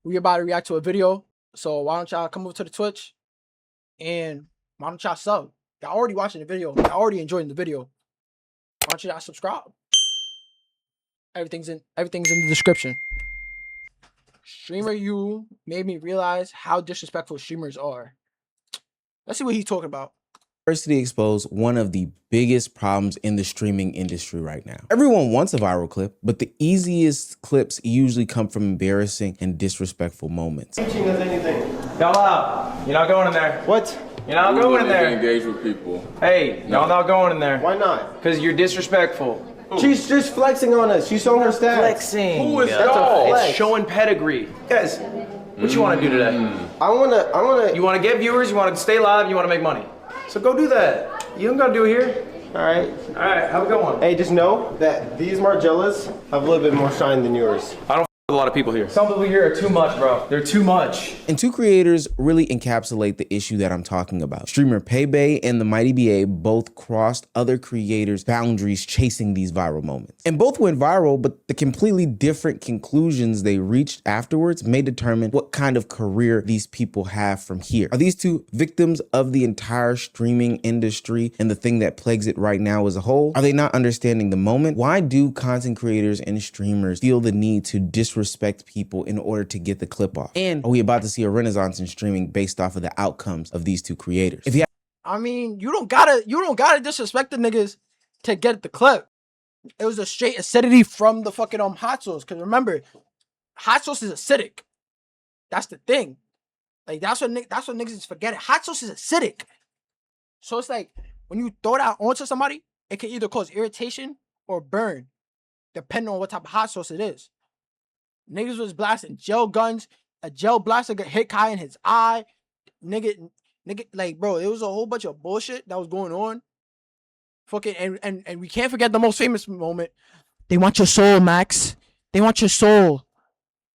we about to react to a video. So why don't y'all come over to the Twitch and why don't y'all sub? Y'all already watching the video. Y'all already enjoying the video. Why don't y'all subscribe? Everything's in the description. Streamer you made me realize how disrespectful streamers are. Let's see what he's talking about. University exposed one of the biggest problems in the streaming industry right now. Everyone wants a viral clip, but the easiest clips usually come from embarrassing and disrespectful moments. Teaching us anything. Y'all out. You're not going in there. What? You're not going in there. Engage with people. Hey, y'all not going in there. Why not? Because you're disrespectful. She's just flexing on us. She's showing her stats. Flexing. Who is That's y'all? a flex. Flex. It's showing pedigree. Guys, what you want to do today? I wanna. You want to get viewers, you want to stay live, you want to make money. So go do that. You don't got to do it here. All right. All right, have a good one. Hey, just know that these Margielas have a little bit more shine than yours. I don't with a lot of people here. Some people here are too much, bro. They're too much. And two creators really encapsulate the issue that I'm talking about. Streamer Paybay and the Mighty BA both crossed other creators' boundaries chasing these viral moments. And both went viral, but the completely different conclusions they reached afterwards may determine what kind of career these people have from here. Are these two victims of the entire streaming industry and the thing that plagues it right now as a whole? Are they not understanding the moment? Why do content creators and streamers feel the need to disrespect people in order to get the clip off? And are we about to see a renaissance in streaming based off of the outcomes of these two creators? If you I mean, you don't gotta disrespect the niggas to get the clip. It was a straight acidity from the fucking hot sauce. Cause remember, hot sauce is acidic. That's the thing. Like that's what niggas is forgetting. Hot sauce is acidic. So it's like when you throw that onto somebody, it can either cause irritation or burn, depending on what type of hot sauce it is. Niggas was blasting gel guns. A gel blaster got hit Kai in his eye. Nigga, like, bro, it was a whole bunch of bullshit that was going on. Fucking, and we can't forget the most famous moment. They want your soul, Max. They want your soul.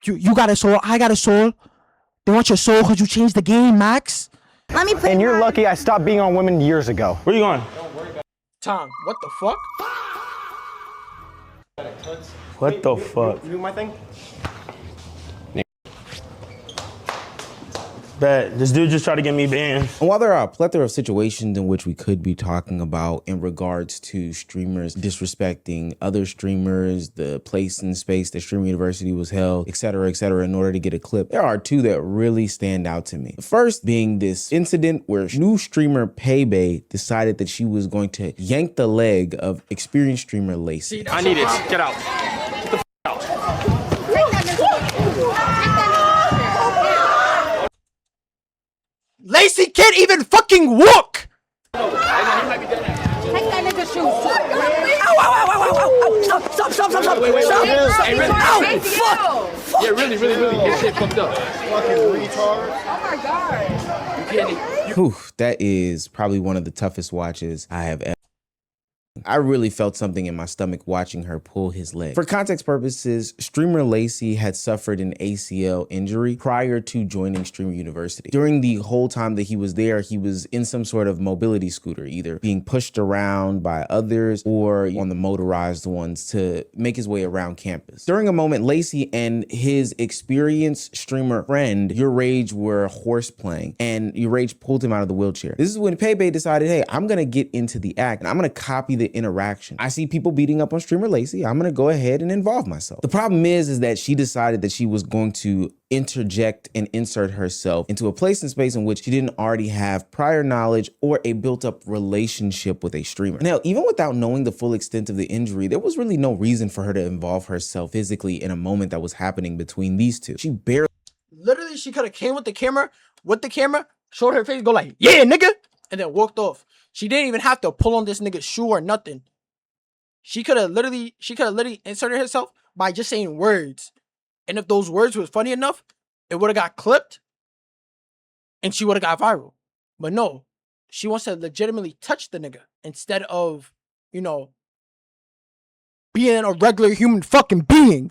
You got a soul. I got a soul. They want your soul because you changed the game, Max. Let me play. And you're lucky I stopped being on women years ago. Where you going? Tom, what the fuck? What the fuck? You do my thing? Bet. This dude just tried to get me banned. And while there are a plethora of situations in which we could be talking about in regards to streamers disrespecting other streamers, the place and space that Streamer University was held, et cetera, in order to get a clip, there are two that really stand out to me. The first being this incident where new streamer Paybay decided that she was going to yank the leg of experienced streamer Lacey. I need it. Get out. Lacey can't even fucking walk. Take that nigga's shoes. Ow. Stop. Wait. Stop. Hey, really? Ow, fuck. Yeah, really. Get shit fucked up. Fucking retard. Oh my God. Whew, that is probably one of the toughest watches I have ever. I really felt something in my stomach watching her pull his leg. For context purposes, streamer Lacey had suffered an ACL injury prior to joining Streamer University. During the whole time that he was there, he was in some sort of mobility scooter, either being pushed around by others or on the motorized ones to make his way around campus. During a moment, Lacey and his experienced streamer friend, Your Rage, were horse playing, and Your Rage pulled him out of the wheelchair. This is when Paybay decided, hey, I'm gonna get into the act and I'm gonna copy the interaction. I see people beating up on streamer Lacey. I'm gonna go ahead and involve myself. The problem is that she decided that she was going to interject and insert herself into a place and space in which she didn't already have prior knowledge or a built-up relationship with a streamer. Now, even without knowing the full extent of the injury, there was really no reason for her to involve herself physically in a moment that was happening between these two. She barely. Literally, she could have came with the camera, showed her face, go like, yeah, nigga, and then walked off. She didn't even have to pull on this nigga's shoe or nothing. She could have literally inserted herself by just saying words. And if those words was funny enough, it would have got clipped and she would have got viral. But no, she wants to legitimately touch the nigga instead of, being a regular human fucking being.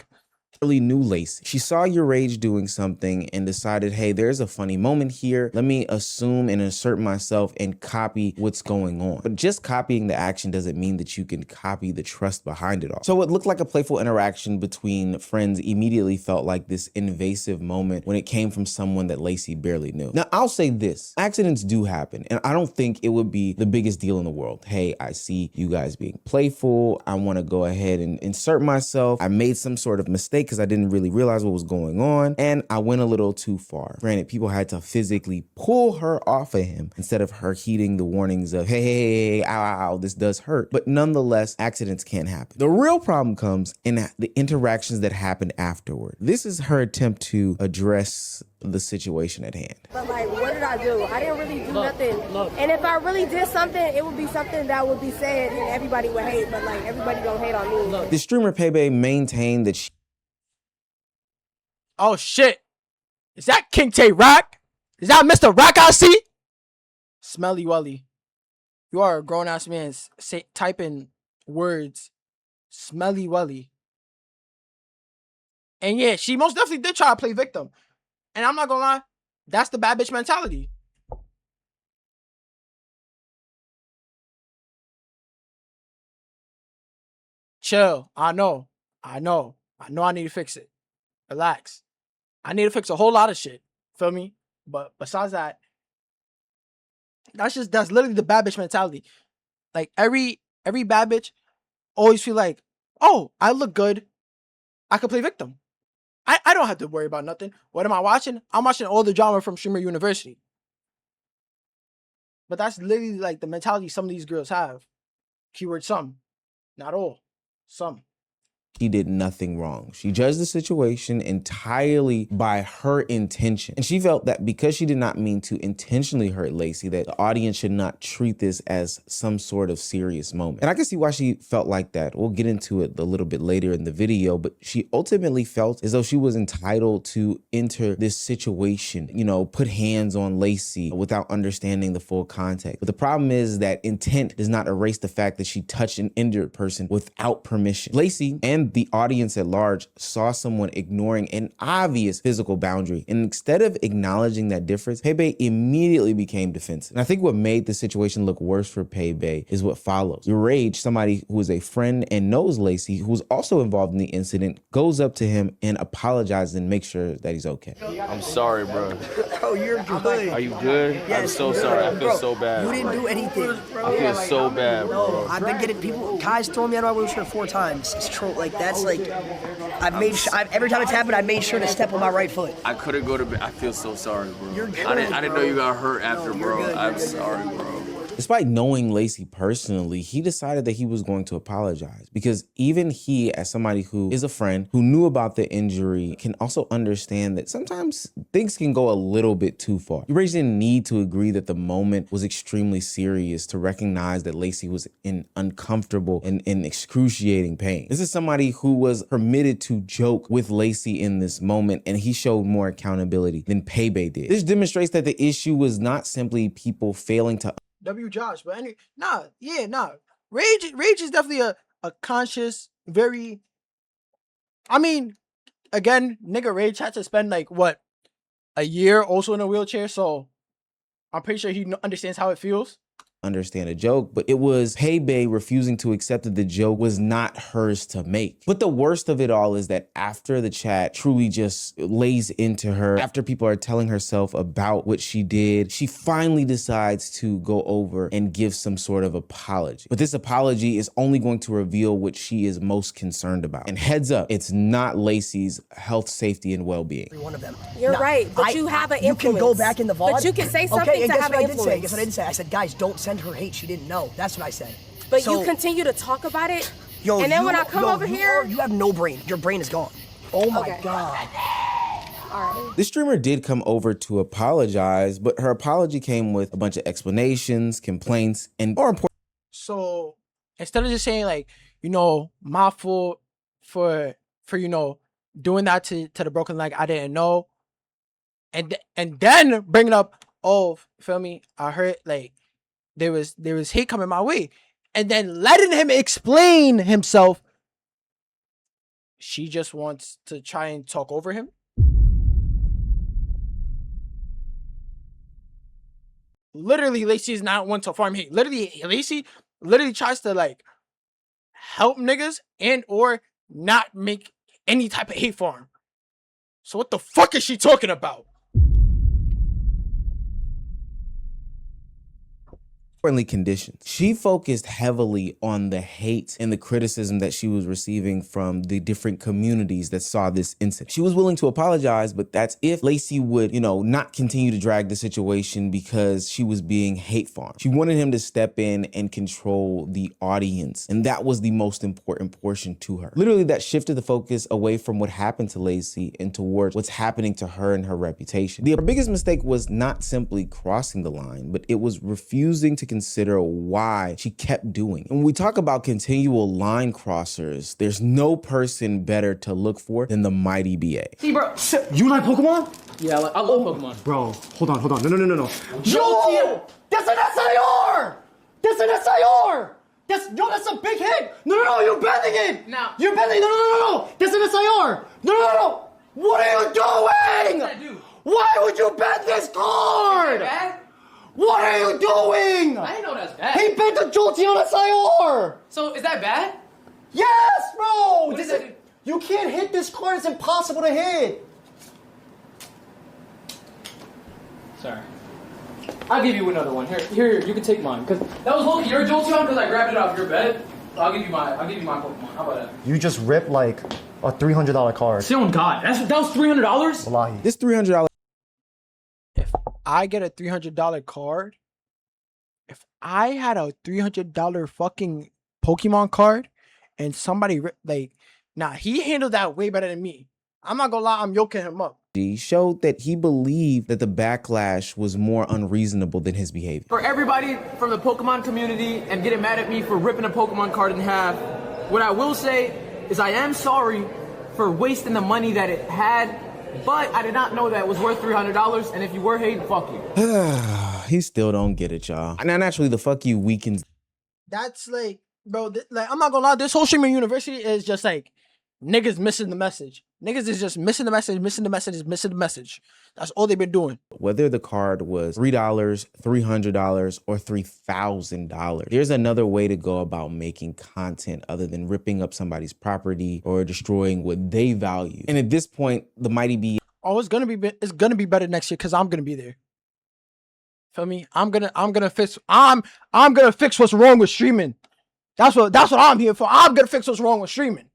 Barely knew Lacey. She saw Your Age doing something and decided, hey, there's a funny moment here. Let me assume and insert myself and copy what's going on. But just copying the action doesn't mean that you can copy the trust behind it all. So what looked like a playful interaction between friends immediately felt like this invasive moment when it came from someone that Lacey barely knew. Now, I'll say this, accidents do happen, and I don't think it would be the biggest deal in the world. Hey, I see you guys being playful. I want to go ahead and insert myself. I made some sort of mistake because I didn't really realize what was going on, and I went a little too far. Granted, people had to physically pull her off of him instead of her heeding the warnings of, hey, ow, ow, this does hurt. But nonetheless, accidents can happen. The real problem comes in the interactions that happened afterward. This is her attempt to address the situation at hand. But like, what did I do? I didn't really do nothing. And if I really did something, it would be something that would be said and everybody would hate, but like everybody gonna hate on me. The streamer Pebe maintained that she Oh shit. Is that King Tay Rock? Is that Mr. Rock I see? Smelly Welly. You are a grown ass man typing words. Smelly Welly. And yeah, she most definitely did try to play victim. And I'm not gonna lie, that's the bad bitch mentality. Chill. I know I need to fix it. Relax. I need to fix a whole lot of shit. Feel me? But besides that, that's literally the bad bitch mentality. Like every bad bitch always feel like, oh, I look good. I could play victim. I don't have to worry about nothing. What am I watching? I'm watching all the drama from Streamer University. But that's literally like the mentality some of these girls have. Keyword some. Not all. Some. She did nothing wrong. She judged the situation entirely by her intention. And she felt that because she did not mean to intentionally hurt Lacey, that the audience should not treat this as some sort of serious moment. And I can see why she felt like that. We'll get into it a little bit later in the video, but she ultimately felt as though she was entitled to enter this situation, you know, put hands on Lacey without understanding the full context. But the problem is that intent does not erase the fact that she touched an injured person without permission. Lacey and the audience at large saw someone ignoring an obvious physical boundary. And instead of acknowledging that difference, Pebe immediately became defensive. And I think what made the situation look worse for Pebe is what follows. Your Rage, somebody who is a friend and knows Lacey, who was also involved in the incident, goes up to him and apologizes and makes sure that he's okay. I'm sorry, bro. Oh, you're good. Are you good? Yes, I'm so sorry. I feel bro, so bad. You didn't do anything. I feel so bad, bro. I've been getting people. Kai's thrown me out of my wheelchair 4 times. It's true. Like that's like, I've made sure. Every time it's happened, I made sure to step on my right foot. I couldn't go to bed. I feel so sorry, bro. You're good, I didn't know you got hurt after, No, you're bro. good, I'm you're sorry, bro. Despite knowing Lacey personally, he decided that he was going to apologize because even he, as somebody who is a friend who knew about the injury, can also understand that sometimes things can go a little bit too far. You really didn't need to agree that the moment was extremely serious to recognize that Lacey was in uncomfortable and in excruciating pain. This is somebody who was permitted to joke with Lacey in this moment, and he showed more accountability than Pebe did. This demonstrates that the issue was not simply people failing to W Josh, but Rage is definitely a conscious, very, I mean, again, nigga Rage had to spend like what, a year also in a wheelchair, so I'm pretty sure he understands how it feels. Understand a joke, but it was Pebe refusing to accept that the joke was not hers to make. But the worst of it all is that after the chat truly just lays into her, after people are telling herself about what she did, she finally decides to go over and give some sort of apology. But this apology is only going to reveal what she is most concerned about. And heads up, it's not Lacey's health, safety, and well-being. One of them. You're right, but you have an influence. You can go back in the VOD. But you can say something okay, to have an influence. Guess what I did say? I said, guys, don't send her hate. She didn't know. That's what I said. But you continue to talk about it. Yo, and then when I come over here, you have no brain. Your brain is gone. Oh my Okay. God. all right. This streamer did come over to apologize, but her apology came with a bunch of explanations, complaints, and more important. So instead of just saying like, you know, my fault for you know doing that to the broken leg, I didn't know, and then bringing up, oh, feel me, I heard like there was hate coming my way, and then letting him explain himself. she just wants to try and talk over him. Literally, Lacey is not one to farm hate. Literally, Lacey literally tries to like help niggas and or not make any type of hate farm. So what the fuck is she talking about? Friendly conditions. She focused heavily on the hate and the criticism that she was receiving from the different communities that saw this incident. She was willing to apologize, but that's if Lacey would, not continue to drag the situation because she was being hate farmed. She wanted him to step in and control the audience, and that was the most important portion to her. Literally, that shifted the focus away from what happened to Lacey and towards what's happening to her and her reputation. Her biggest mistake was not simply crossing the line, but it was refusing to consider why she kept doing. And when we talk about continual line crossers, there's no person better to look for than the mighty BA. See, bro. You like Pokemon? Yeah, I love Pokemon. Bro, hold on. No. Yo! That's an SIR! That's an SIR! That's a big hit! No, you're bending it! Now. You're bending, no! That's an SIR! No! What are you doing? What did I do? Why would you bend this card? Bad? What are you doing? I didn't know that's bad. He bent the Jolteon SIR! So, is that bad? Yes, bro! What does that do? You can't hit this card, it's impossible to hit! Sorry. I'll give you another one. Here, you can take mine. Cause that was low-key your Jolteon because I grabbed it off your bed. I'll give you my Pokemon. How about that? You just ripped like a $300 card. Say on God, that was $300? Wallahi. This $300 If I get a $300 card, if I had a $300 fucking Pokemon card and somebody he handled that way better than me. I'm not gonna lie, I'm yoking him up. showed that he believed that the backlash was more unreasonable than his behavior. For everybody from the Pokemon community and getting mad at me for ripping a Pokemon card in half, what I will say is I am sorry for wasting the money that it had, but I did not know that it was worth $300, and if you were hating, fuck you. He still don't get it, y'all. Now, naturally, the fuck you weakens. That's like, bro, I'm not gonna lie, this whole streaming university is just like niggas missing the message. Niggas is just missing the message. That's all they've been doing. Whether the card was $3, $300, or $3,000, there's another way to go about making content other than ripping up somebody's property or destroying what they value. And at this point, the mighty B. Oh, it's gonna be better next year because I'm gonna be there. Feel me? I'm gonna fix what's wrong with streaming. That's what I'm here for. I'm gonna fix what's wrong with streaming.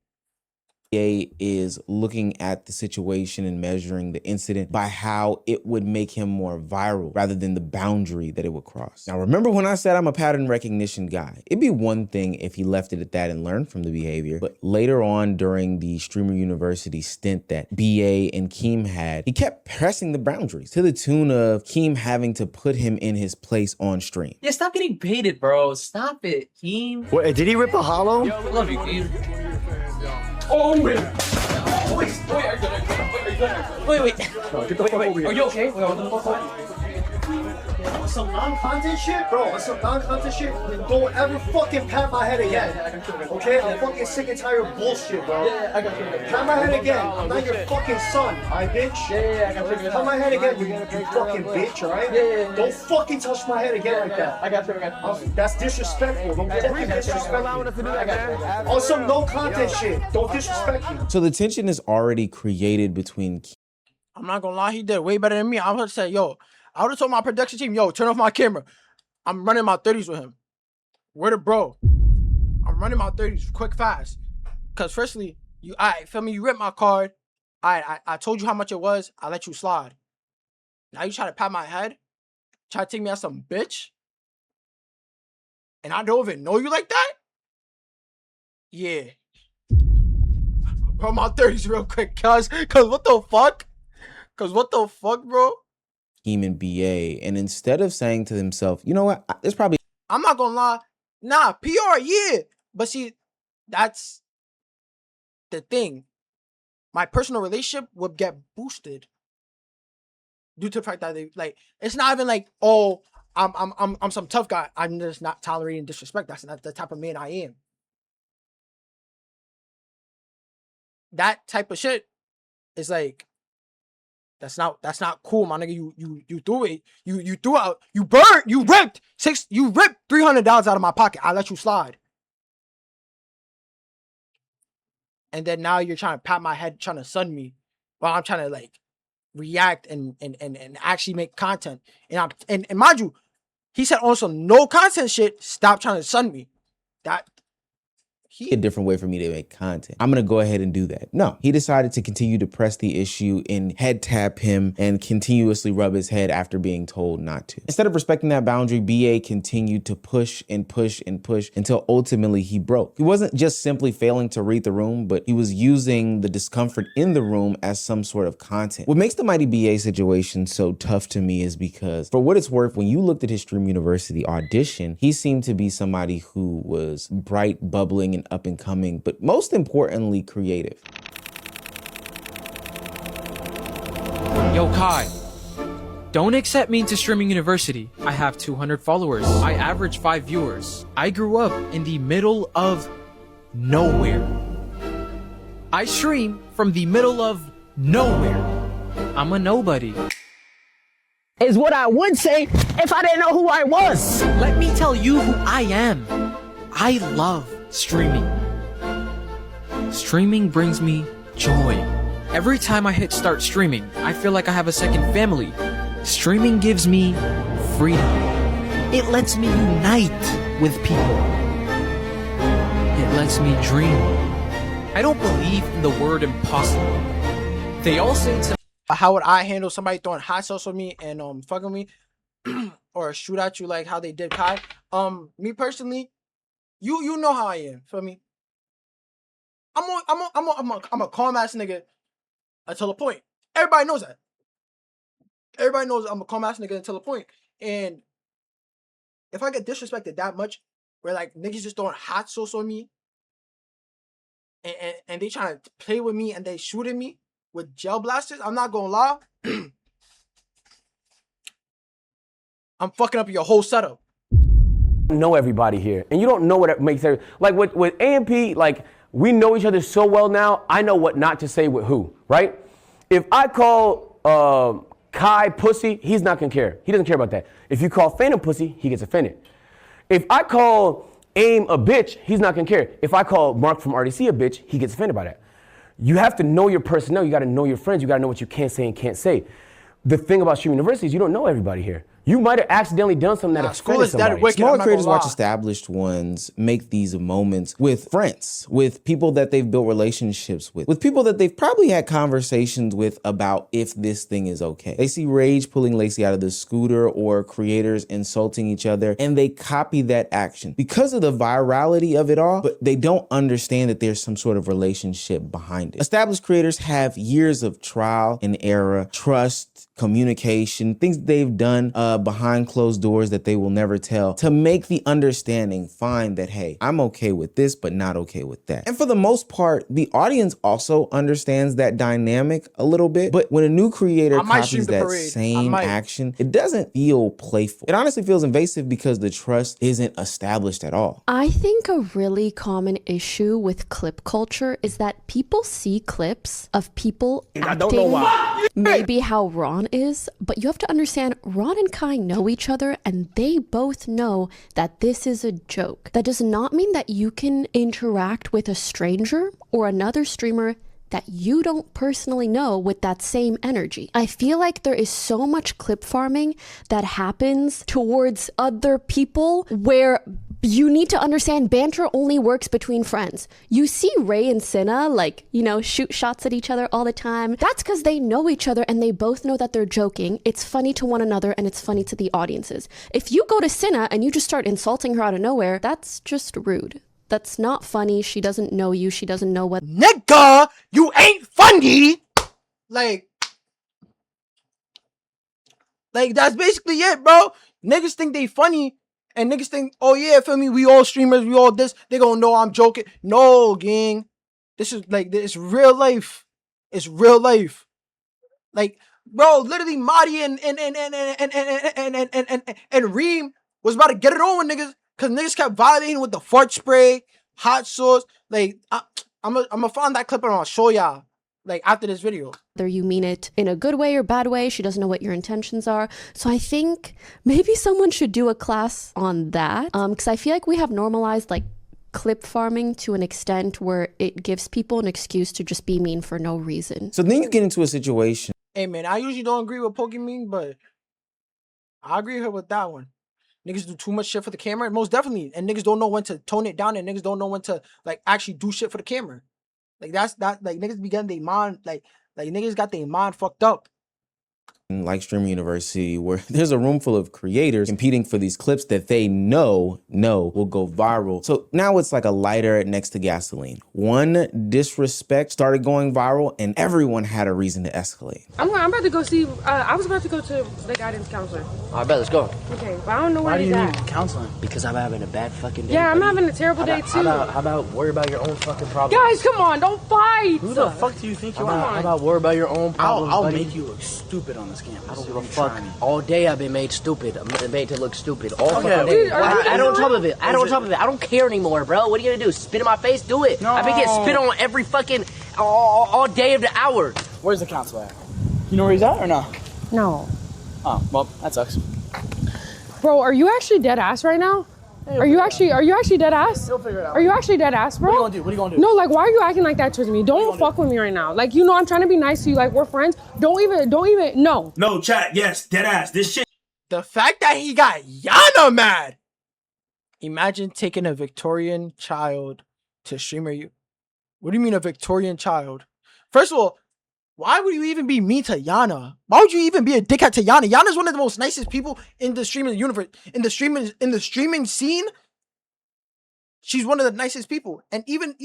Is looking at the situation and measuring the incident by how it would make him more viral rather than the boundary that it would cross. Now, remember when I said I'm a pattern recognition guy? It'd be one thing if he left it at that and learned from the behavior, but later on during the Streamer University stint that BA and Keem had, he kept pressing the boundaries to the tune of Keem having to put him in his place on stream. Yeah, stop getting baited, bro. Stop it, Keem. Wait, did he rip a hollow? I love you, Keem. Oh, wait. Wait. Are you okay? Some non-content shit? Bro, some non-content shit, then don't ever fucking pat my head again. Okay? I'm fucking sick and tired of bullshit, bro. Yeah, I got you. Pat my head again. I'm not your fucking son, alright, bitch? Yeah, I got you. Pat my head again, you fucking bitch, alright? Yeah. Don't fucking touch my head again like that. I got you. That's disrespectful. Don't fucking disrespect me. On some no-content shit. Don't disrespect me. So the tension is already created between I'm not gonna lie, he did way better than me. I would have said, I would have told my production team, turn off my camera. I'm running my 30s with him. Where the bro? I'm running my 30s quick, fast. Cause firstly, you ripped my card. I told you how much it was. I let you slide. Now you try to pat my head? Try to take me as some bitch? And I don't even know you like that? Yeah. Run my 30s real quick, cause what the fuck? Bro? Keem and BA, and instead of saying to himself, you know what, there's probably... I'm not gonna lie, nah, PR, yeah, but see, that's the thing. My personal relationship would get boosted due to the fact that it's not even like, oh, I'm some tough guy. I'm just not tolerating disrespect. That's not the type of man I am. that type of shit is like, that's not cool, my nigga. You threw it. You threw out. You burned. You ripped $300 out of my pocket. I let you slide. And then now you're trying to pat my head, trying to sun me, while I'm trying to like react and actually make content. And mind you, he said on some no content shit. Stop trying to sun me. That a different way for me to make content. I'm gonna go ahead and do that. No, he decided to continue to press the issue and head tap him and continuously rub his head after being told not to. Instead of respecting that boundary, BA continued to push and push and push until ultimately he broke. He wasn't just simply failing to read the room, but he was using the discomfort in the room as some sort of content. What makes the Mighty BA situation so tough to me is because, for what it's worth, when you looked at his Stream University audition, he seemed to be somebody who was bright, bubbling, and up and coming, but most importantly, creative. Yo, Kai, don't accept me into Streaming University. I have 200 followers. I average 5 viewers. I grew up in the middle of nowhere. I stream from the middle of nowhere. I'm a nobody. Is what I would say if I didn't know who I was. Let me tell you who I am. I love streaming. Streaming brings me joy. Every time I hit start streaming, I feel like I have a second family. Streaming gives me freedom. It lets me unite with people. It lets me dream. I don't believe in the word impossible. They all say to how would I handle somebody throwing hot sauce on me and fucking me or shoot at you like how they did Kai? Me personally, you know how I am. Feel me? I'm a calm ass nigga until a point. Everybody knows that. Everybody knows I'm a calm ass nigga until a point. And if I get disrespected that much, where like niggas just throwing hot sauce on me, and they trying to play with me and they shooting me with gel blasters, I'm not gonna lie. I'm fucking up your whole setup. Know everybody here, and you don't know what makes it like with AMP. Like, we know each other so well now. I know what not to say with who, right? If I call Kai pussy, he's not gonna care. He doesn't care about that. If you call Phantom pussy, he gets offended. If I call AIM a bitch, he's not gonna care. If I call Mark from RDC a bitch, he gets offended by that. You have to know your personnel. You got to know your friends. You got to know what you can say and can't say. The thing about Stream University is you don't know everybody here. You might have accidentally done something that offended somebody. Smaller creators watch established ones make these moments with friends, with people that they've built relationships with people that they've probably had conversations with about if this thing is okay. They see Rage pulling Lacey out of the scooter or creators insulting each other, and they copy that action because of the virality of it all, but they don't understand that there's some sort of relationship behind it. Established creators have years of trial and error, trust, communication, things they've done behind closed doors that they will never tell to make the understanding find that, hey, I'm okay with this, but not okay with that. And for the most part, the audience also understands that dynamic a little bit, but when a new creator copies that same action, it doesn't feel playful. It honestly feels invasive because the trust isn't established at all. I think a really common issue with clip culture is that people see clips of people acting maybe how Ron is, but you have to understand Ron and Kai know each other and they both know that this is a joke. That does not mean that you can interact with a stranger or another streamer that you don't personally know with that same energy. I feel like there is so much clip farming that happens towards other people where you need to understand banter only works between friends. You see Ray and Cinna, like, you know, shoot shots at each other all the time. That's because they know each other and they both know that they're joking. It's funny to one another and it's funny to the audiences. If you go to Cinna and you just start insulting her out of nowhere, that's just rude. That's not funny. She doesn't know you. She doesn't know what. Nigga, you ain't funny. Like that's basically it, bro. Niggas think they funny. And niggas think, oh yeah, feel me, we all streamers, we all this. They gonna know I'm joking. No, gang. This is like, this real life. It's real life. Like, bro, literally Marty and Reem was about to get it on with niggas. Cause niggas kept violating with the fart spray, hot sauce. Like, I'm gonna find that clip and I'll show y'all like after this video. Whether you mean it in a good way or bad way, she doesn't know what your intentions are. So I think maybe someone should do a class on that. Because I feel like we have normalized like clip farming to an extent where it gives people an excuse to just be mean for no reason. So then you get into a situation. Hey man, I usually don't agree with Pokemon, but I agree with her with that one. Niggas do too much shit for the camera, most definitely. And niggas don't know when to tone it down, and niggas don't know when to like actually do shit for the camera. Like that like niggas be getting their mind like niggas got their mind fucked up. Like Streamer University, where there's a room full of creators competing for these clips that they know will go viral. So now it's like a lighter next to gasoline. One disrespect started going viral and everyone had a reason to escalate. I'm about to go see, I was about to go to the guidance counselor. All right, let's go. Okay, but I don't know where he's at. Why do you need counseling? Because I'm having a bad fucking day. Yeah, I'm having a terrible day too. How about worry about your own fucking problems? Guys, come on, don't fight! Who the fuck do you think you are? How about worry about your own problems, I'll make you look stupid on this campus. I don't give a fuck. All day I've been made stupid. I'm made to look stupid. All fucking day. Add on top of it. Add on top of it. I don't care anymore, bro. What are you gonna do? Spit in my face? Do it. No. I've been getting spit on every fucking all day of the hour. Where's the counselor at? You know where he's at or no? No. Oh, well, that sucks. Bro, are you actually dead ass right now? Are you actually dead ass? You'll figure it out. Are you actually dead ass, bro? What are you gonna do? No, like, why are you acting like that towards me? Don't fuck with me right now. Like, you know, I'm trying to be nice to you. Like, we're friends. Don't even, no. No, chat, yes, dead ass. This shit. The fact that he got Yana mad. Imagine taking a Victorian child to Streamer U. What do you mean a Victorian child? First of all, why would you even be mean to Yana? Why would you even be a dickhead to Yana? Yana's one of the most nicest people in the streaming universe. In the streaming scene, she's one of the nicest people. And even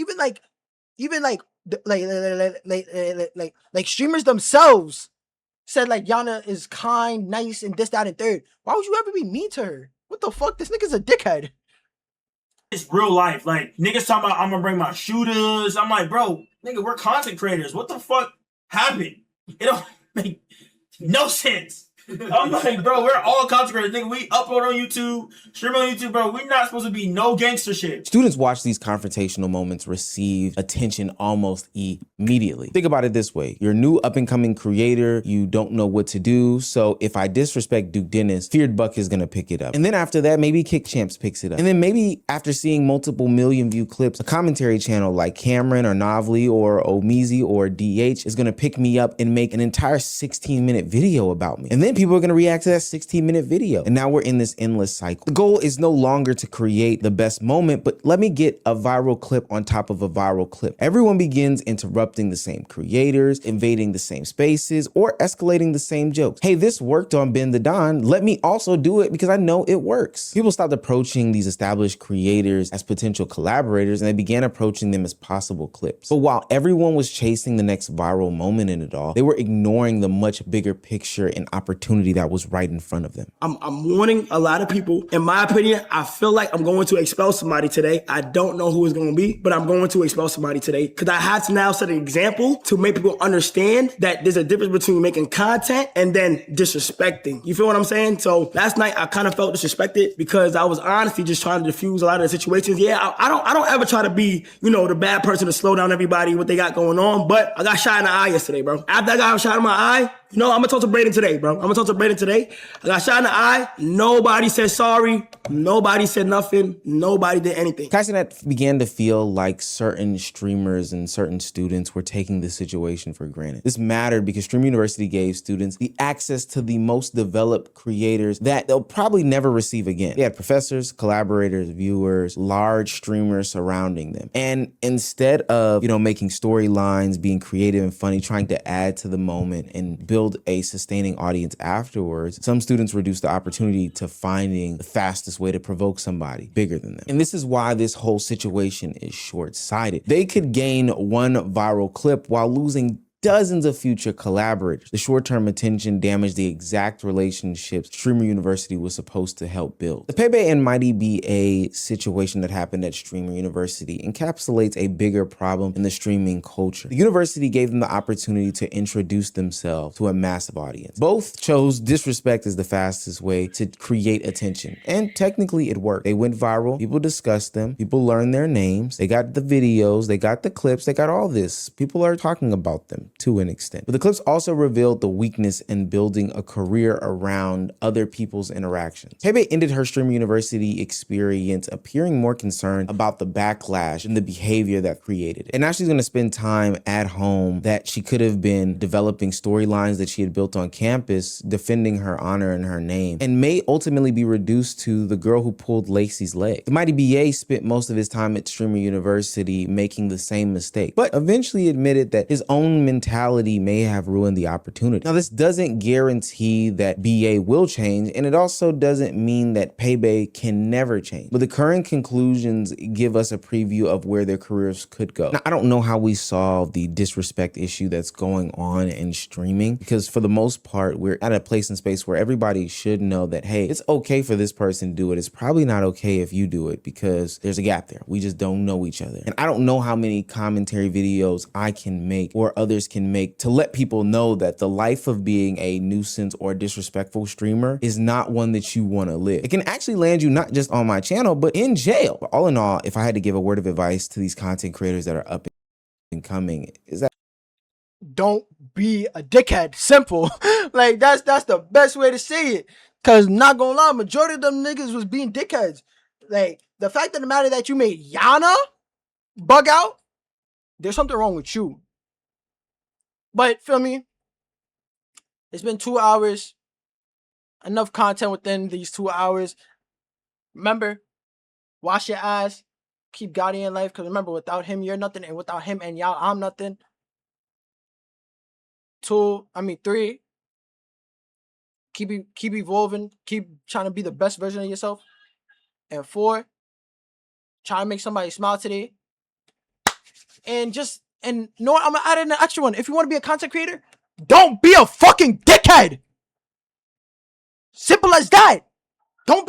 streamers themselves said like Yana is kind, nice, and this, that, and third. Why would you ever be mean to her? What the fuck? This nigga's a dickhead. It's real life. Like, niggas talking about I'm gonna bring my shooters. I'm like, bro, nigga, we're content creators. What the fuck happened? It don't make no sense. I'm like, bro, we're all content creators. Nigga, we upload on YouTube, stream on YouTube, bro. We're not supposed to be no gangster shit. Students watch these confrontational moments receive attention almost immediately. Think about it this way. You're a new up-and-coming creator. You don't know what to do. So if I disrespect Duke Dennis, Feared Buck is going to pick it up. And then after that, maybe Kick Champs picks it up. And then maybe after seeing multiple million view clips, a commentary channel like Cameron or Novely or Omizi or DH is going to pick me up and make an entire 16-minute video about me. And then people are going to react to that 16-minute video. And now we're in this endless cycle. The goal is no longer to create the best moment, but let me get a viral clip on top of a viral clip. Everyone begins interrupting the same creators, invading the same spaces, or escalating the same jokes. Hey, this worked on Ben the Don. Let me also do it because I know it works. People stopped approaching these established creators as potential collaborators, and they began approaching them as possible clips. But while everyone was chasing the next viral moment in it all, they were ignoring the much bigger picture and opportunity that was right in front of them. I'm warning a lot of people. In my opinion, I feel like I'm going to expel somebody today. I don't know who it's going to be, but I'm going to expel somebody today because I have to now set an example to make people understand that there's a difference between making content and then disrespecting. You feel what I'm saying? So last night I kind of felt disrespected because I was honestly just trying to diffuse a lot of the situations. Yeah, I don't ever try to be, you know, the bad person to slow down everybody, what they got going on, but I got shot in the eye yesterday, bro. After I got shot in my eye, you know, I'm gonna talk to Braden today, bro. I got shot in the eye. Nobody said sorry. Nobody said nothing. Nobody did anything. Kaisernet began to feel like certain streamers and certain students were taking the situation for granted. This mattered because Streamer University gave students the access to the most developed creators that they'll probably never receive again. They had professors, collaborators, viewers, large streamers surrounding them. And instead of, you know, making storylines, being creative and funny, trying to add to the moment and build a sustaining audience afterwards, some students reduced the opportunity to finding the fastest way to provoke somebody bigger than them. And this is why this whole situation is short-sighted. They could gain one viral clip while losing dozens of future collaborators. The short-term attention damaged the exact relationships Streamer University was supposed to help build. The Pepe and Mighty BA situation that happened at Streamer University encapsulates a bigger problem in the streaming culture. The university gave them the opportunity to introduce themselves to a massive audience. Both chose disrespect as the fastest way to create attention, and technically it worked. They went viral, people discussed them, people learned their names, they got the videos, they got the clips, they got all this. People are talking about them to an extent. But the clips also revealed the weakness in building a career around other people's interactions. Pepe ended her Streamer University experience appearing more concerned about the backlash and the behavior that created it. And now she's gonna spend time at home that she could have been developing storylines that she had built on campus, defending her honor and her name, and may ultimately be reduced to the girl who pulled Lacey's leg. The Mighty BA spent most of his time at Streamer University making the same mistake, but eventually admitted that his own mentality may have ruined the opportunity. Now, this doesn't guarantee that BA will change, and it also doesn't mean that Pepe can never change. But the current conclusions give us a preview of where their careers could go. Now, I don't know how we solve the disrespect issue that's going on in streaming, because for the most part, we're at a place and space where everybody should know that, hey, it's okay for this person to do it. It's probably not okay if you do it, because there's a gap there. We just don't know each other. And I don't know how many commentary videos I can make or others can make to let people know that the life of being a nuisance or disrespectful streamer is not one that you want to live. It can actually land you not just on my channel, but in jail. But all in all, if I had to give a word of advice to these content creators that are up and coming, is that don't be a dickhead. Simple. Like, that's the best way to say it. Cause not gonna lie, majority of them niggas was being dickheads. Like, the fact of the matter that you made Yana bug out, there's something wrong with you. But feel me, it's been 2 hours. Enough content within these 2 hours. Remember, wash your ass. Keep God in your life. Because remember, without him, you're nothing. And without him and y'all, I'm nothing. 3. Keep evolving. Keep trying to be the best version of yourself. And 4, try to make somebody smile today. And you know what? I'm gonna add in an extra one. If you want to be a content creator, don't be a fucking dickhead. Simple as that. Don't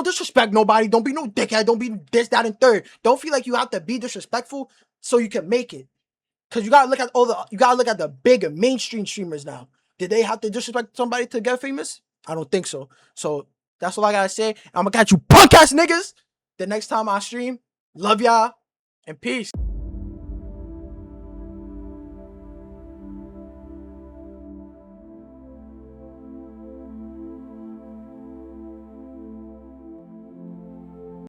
disrespect nobody. Don't be no dickhead. Don't be this, that, and third. Don't feel like you have to be disrespectful so you can make it. Cause you gotta look at the big mainstream streamers now. Did they have to disrespect somebody to get famous? I don't think so. So that's all I gotta say. I'm gonna catch you punk ass niggas the next time I stream. Love y'all and peace.